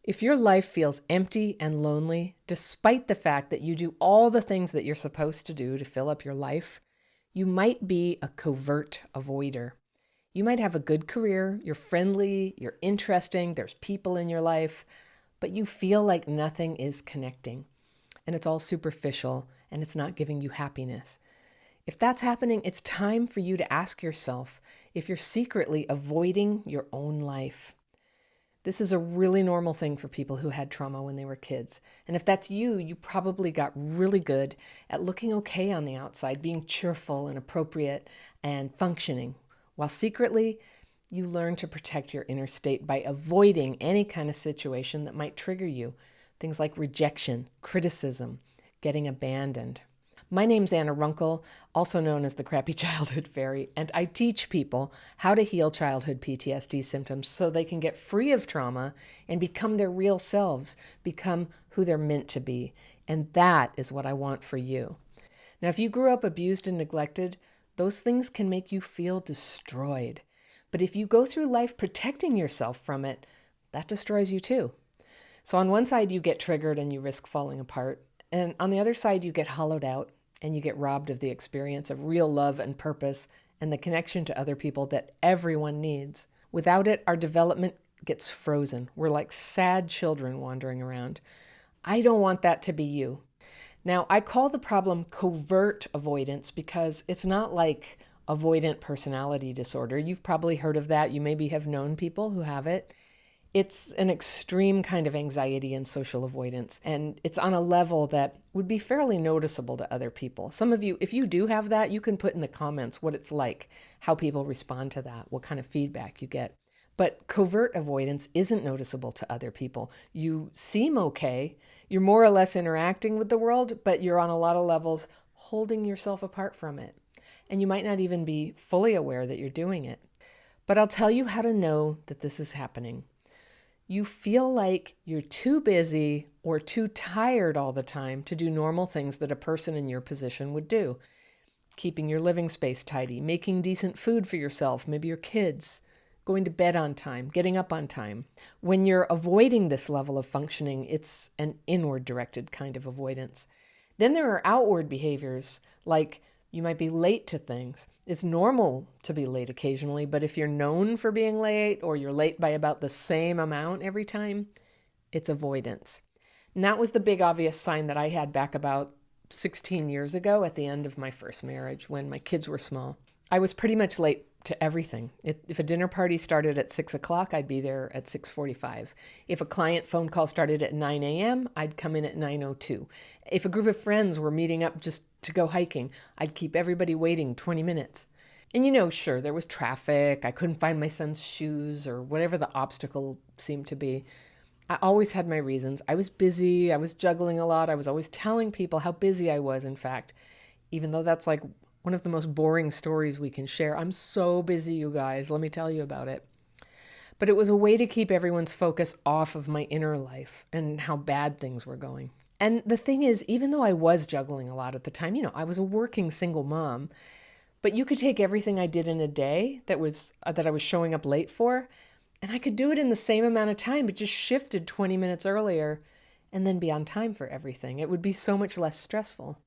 If your life feels empty and lonely, despite the fact that you do all the things that you're supposed to do to fill up your life, you might be a covert avoider. You might have a good career, you're friendly, you're interesting, there's people in your life, but you feel like nothing is connecting, and it's all superficial, and it's not giving you happiness. If that's happening, it's time for you to ask yourself if you're secretly avoiding your own life. This is a really normal thing for people who had trauma when they were kids. And if that's you, you probably got really good at looking okay on the outside, being cheerful and appropriate and functioning, while secretly you learn to protect your inner state by avoiding any kind of situation that might trigger you. Things like rejection, criticism, getting abandoned. My name's Anna Runkle, also known as the Crappy Childhood Fairy, and I teach people how to heal childhood PTSD symptoms so they can get free of trauma and become their real selves, become who they're meant to be. And that is what I want for you. Now, if you grew up abused and neglected, those things can make you feel destroyed. But if you go through life protecting yourself from it, that destroys you too. So on one side, you get triggered and you risk falling apart. And on the other side, you get hollowed out and you get robbed of the experience of real love and purpose and the connection to other people that everyone needs. Without it, our development gets frozen. We're like sad children wandering around. I don't want that to be you. Now, I call the problem covert avoidance because it's not like avoidant personality disorder. You've probably heard of that. You maybe have known people who have it. It's an extreme kind of anxiety and social avoidance, and it's on a level that would be fairly noticeable to other people. Some of you, if you do have that, you can put in the comments what it's like, how people respond to that, what kind of feedback you get. But covert avoidance isn't noticeable to other people. You seem okay, you're more or less interacting with the world, but you're on a lot of levels holding yourself apart from it. And you might not even be fully aware that you're doing it. But I'll tell you how to know that this is happening. You feel like you're too busy or too tired all the time to do normal things that a person in your position would do. Keeping your living space tidy, making decent food for yourself, maybe your kids, going to bed on time, getting up on time. When you're avoiding this level of functioning, it's an inward directed kind of avoidance. Then there are outward behaviors like you might be late to things. It's normal to be late occasionally, but if you're known for being late or you're late by about the same amount every time, it's avoidance. And that was the big obvious sign that I had back about 16 years ago at the end of my first marriage when my kids were small. I was pretty much late to everything. If a dinner party started at 6 o'clock, I'd be there at 6:45. If a client phone call started at 9 a.m., I'd come in at 9:02. If a group of friends were meeting up just to go hiking, I'd keep everybody waiting 20 minutes. And sure, there was traffic. I couldn't find my son's shoes or whatever the obstacle seemed to be. I always had my reasons. I was busy. I was juggling a lot. I was always telling people how busy I was, in fact, even though that's like one of the most boring stories we can share. I'm so busy, you guys. Let me tell you about it. But it was a way to keep everyone's focus off of my inner life and how bad things were going. And the thing is, even though I was juggling a lot at the time, I was a working single mom, but you could take everything I did in a day that I was showing up late for, and I could do it in the same amount of time, but just shifted 20 minutes earlier and then be on time for everything. It would be so much less stressful.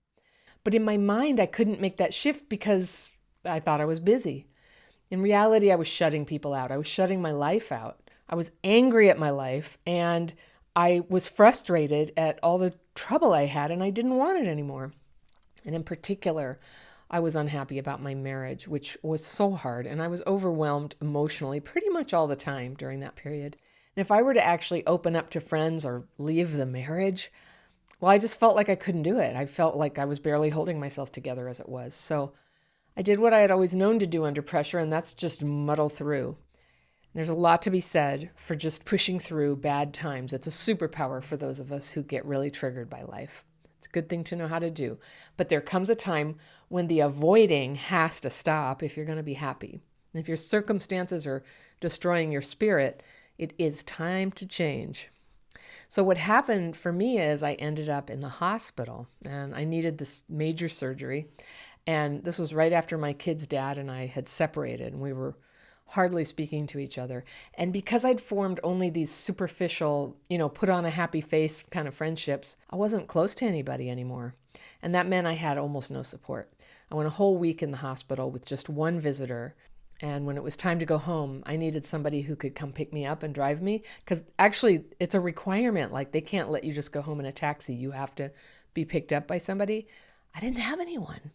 But in my mind, I couldn't make that shift because I thought I was busy. In reality, I was shutting people out. I was shutting my life out. I was angry at my life, and I was frustrated at all the trouble I had, and I didn't want it anymore. And in particular, I was unhappy about my marriage, which was so hard, and I was overwhelmed emotionally pretty much all the time during that period. And if I were to actually open up to friends or leave the marriage, well, I just felt like I couldn't do it. I felt like I was barely holding myself together as it was. So I did what I had always known to do under pressure, and that's just muddle through. There's a lot to be said for just pushing through bad times. It's a superpower for those of us who get really triggered by life. It's a good thing to know how to do. But there comes a time when the avoiding has to stop if you're going to be happy. And if your circumstances are destroying your spirit, it is time to change. So what happened for me is I ended up in the hospital and I needed this major surgery. And this was right after my kid's dad and I had separated, and we were hardly speaking to each other. And because I'd formed only these superficial, put on a happy face kind of friendships, I wasn't close to anybody anymore. And that meant I had almost no support. I went a whole week in the hospital with just one visitor. And when it was time to go home, I needed somebody who could come pick me up and drive me. Because actually, it's a requirement. Like, they can't let you just go home in a taxi. You have to be picked up by somebody. I didn't have anyone.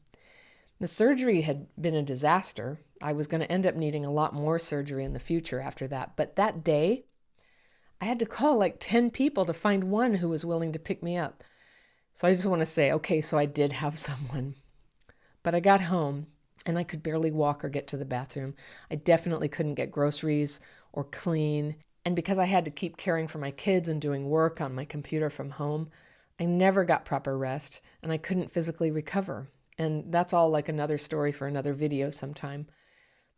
The surgery had been a disaster. I was going to end up needing a lot more surgery in the future after that. But that day, I had to call like 10 people to find one who was willing to pick me up. So I just want to say, okay, so I did have someone. But I got home and I could barely walk or get to the bathroom. I definitely couldn't get groceries or clean. And because I had to keep caring for my kids and doing work on my computer from home, I never got proper rest and I couldn't physically recover. And that's all like another story for another video sometime.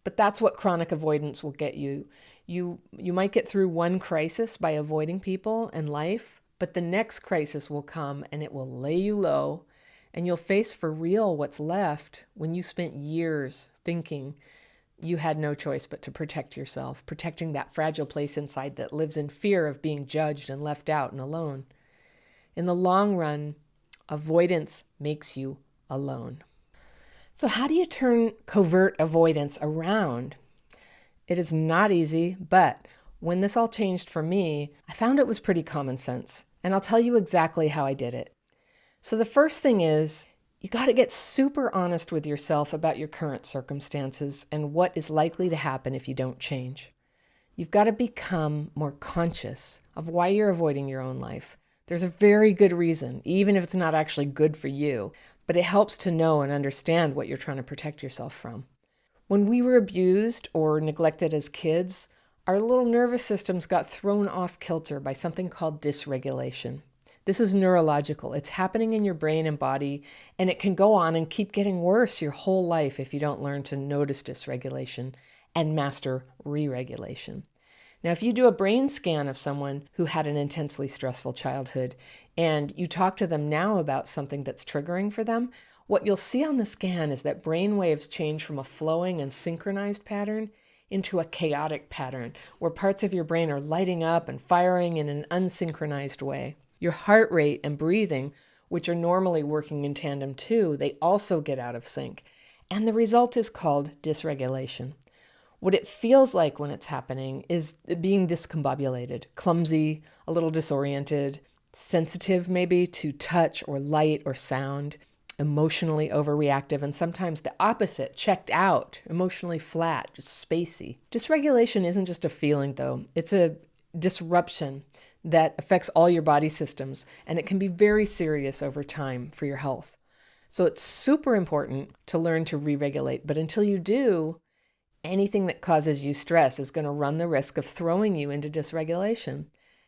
But that's what chronic avoidance will get you. You might get through one crisis by avoiding people and life, but the next crisis will come and it will lay you low, and you'll face for real what's left when you spent years thinking you had no choice but to protect yourself, protecting that fragile place inside that lives in fear of being judged and left out and alone. In the long run, avoidance makes you alone. So how do you turn covert avoidance around? It is not easy, but when this all changed for me, I found it was pretty common sense. And I'll tell you exactly how I did it. So the first thing is, you got to get super honest with yourself about your current circumstances and what is likely to happen if you don't change. You've got to become more conscious of why you're avoiding your own life. There's a very good reason, even if it's not actually good for you, but it helps to know and understand what you're trying to protect yourself from. When we were abused or neglected as kids, our little nervous systems got thrown off kilter by something called dysregulation. This is neurological. It's happening in your brain and body, and it can go on and keep getting worse your whole life if you don't learn to notice dysregulation and master re-regulation. Now, if you do a brain scan of someone who had an intensely stressful childhood and you talk to them now about something that's triggering for them, what you'll see on the scan is that brain waves change from a flowing and synchronized pattern into a chaotic pattern where parts of your brain are lighting up and firing in an unsynchronized way. Your heart rate and breathing, which are normally working in tandem too, they also get out of sync. And the result is called dysregulation. What it feels like when it's happening is being discombobulated, clumsy, a little disoriented, sensitive maybe to touch or light or sound, emotionally overreactive, and sometimes the opposite, checked out, emotionally flat, just spacey. Dysregulation isn't just a feeling though, it's a disruption that affects all your body systems, and it can be very serious over time for your health. So it's super important to learn to re-regulate, but until you do, anything that causes you stress is going to run the risk of throwing you into dysregulation.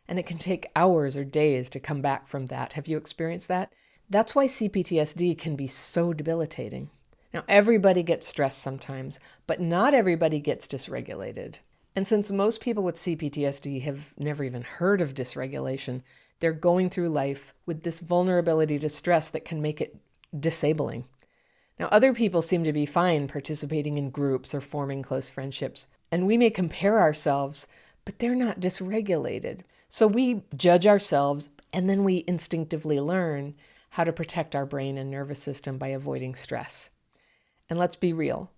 And it can take hours or days to come back from that. Have you experienced that? That's why CPTSD can be so debilitating. Now, everybody gets stressed sometimes, but not everybody gets dysregulated. And since most people with CPTSD have never even heard of dysregulation, they're going through life with this vulnerability to stress that can make it disabling. Now, other people seem to be fine participating in groups or forming close friendships, and we may compare ourselves, but they're not dysregulated. So we judge ourselves, and then we instinctively learn how to protect our brain and nervous system by avoiding stress. And let's be real,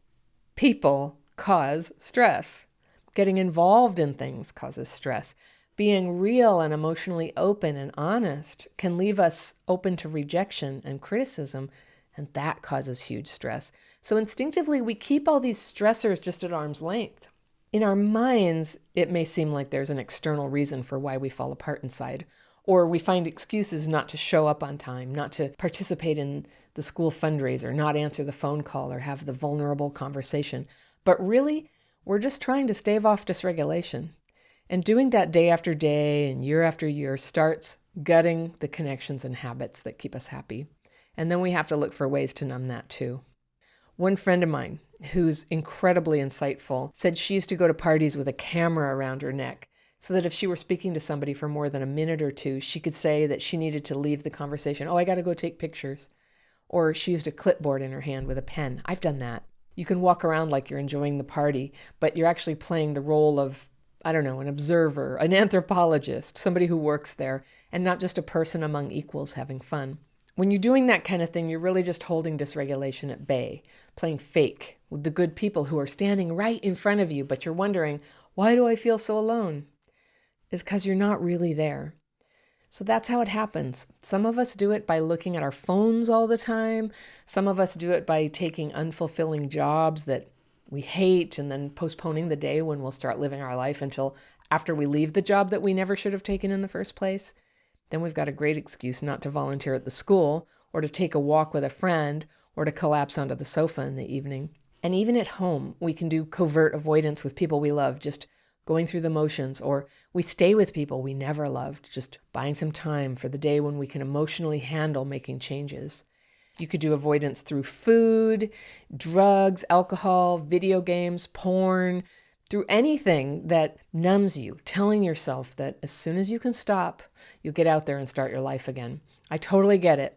people cause stress. Getting involved in things causes stress. Being real and emotionally open and honest can leave us open to rejection and criticism, and that causes huge stress. So instinctively, we keep all these stressors just at arm's length. In our minds, it may seem like there's an external reason for why we fall apart inside, or we find excuses not to show up on time, not to participate in the school fundraiser, not answer the phone call, or have the vulnerable conversation. But really, we're just trying to stave off dysregulation. And doing that day after day and year after year starts gutting the connections and habits that keep us happy. And then we have to look for ways to numb that too. One friend of mine, who's incredibly insightful, said she used to go to parties with a camera around her neck so that if she were speaking to somebody for more than a minute or two, she could say that she needed to leave the conversation. Oh, I got to go take pictures. Or she used a clipboard in her hand with a pen. I've done that. You can walk around like you're enjoying the party, but you're actually playing the role of, I don't know, an observer, an anthropologist, somebody who works there, and not just a person among equals having fun. When you're doing that kind of thing, you're really just holding dysregulation at bay, playing fake with the good people who are standing right in front of you, but you're wondering, why do I feel so alone? It's because you're not really there. So that's how it happens. Some of us do it by looking at our phones all the time. Some of us do it by taking unfulfilling jobs that we hate and then postponing the day when we'll start living our life until after we leave the job that we never should have taken in the first place. Then we've got a great excuse not to volunteer at the school or to take a walk with a friend or to collapse onto the sofa in the evening. And even at home, we can do covert avoidance with people we love, just going through the motions, or we stay with people we never loved, just buying some time for the day when we can emotionally handle making changes. You could do avoidance through food, drugs, alcohol, video games, porn, through anything that numbs you, telling yourself that as soon as you can stop, you'll get out there and start your life again. I totally get it.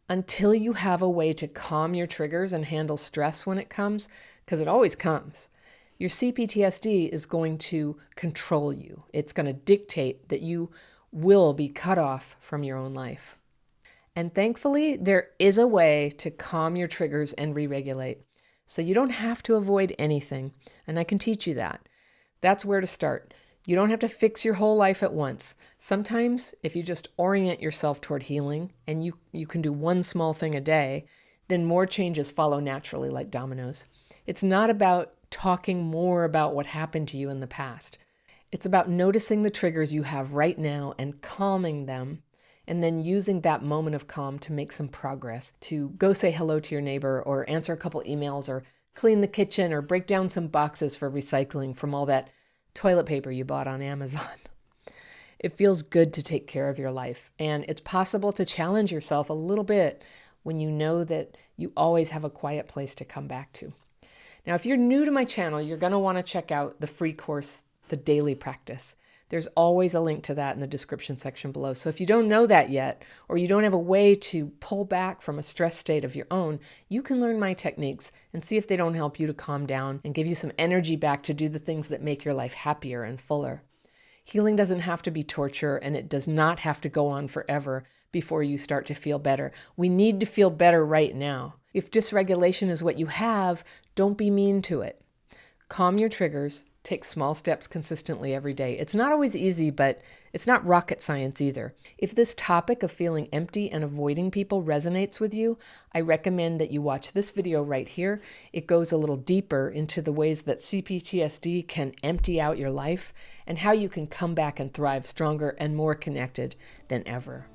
Until you have a way to calm your triggers and handle stress when it comes, because it always comes, your CPTSD is going to control you. It's going to dictate that you will be cut off from your own life. And thankfully, there is a way to calm your triggers and re-regulate. So you don't have to avoid anything, and I can teach you that. That's where to start. You don't have to fix your whole life at once. Sometimes, if you just orient yourself toward healing, and you can do one small thing a day, then more changes follow naturally like dominoes. It's not about talking more about what happened to you in the past. It's about noticing the triggers you have right now and calming them, and then using that moment of calm to make some progress, to go say hello to your neighbor or answer a couple emails or clean the kitchen or break down some boxes for recycling from all that toilet paper you bought on Amazon. It feels good to take care of your life, and it's possible to challenge yourself a little bit when you know that you always have a quiet place to come back to. Now, if you're new to my channel, you're going to want to check out the free course, The Daily Practice. There's always a link to that in the description section below. So if you don't know that yet, or you don't have a way to pull back from a stress state of your own, you can learn my techniques and see if they don't help you to calm down and give you some energy back to do the things that make your life happier and fuller. Healing doesn't have to be torture, and it does not have to go on forever before you start to feel better. We need to feel better right now. If dysregulation is what you have, don't be mean to it. Calm your triggers. Take small steps consistently every day. It's not always easy, but it's not rocket science either. If this topic of feeling empty and avoiding people resonates with you, I recommend that you watch this video right here. It goes a little deeper into the ways that CPTSD can empty out your life and how you can come back and thrive stronger and more connected than ever.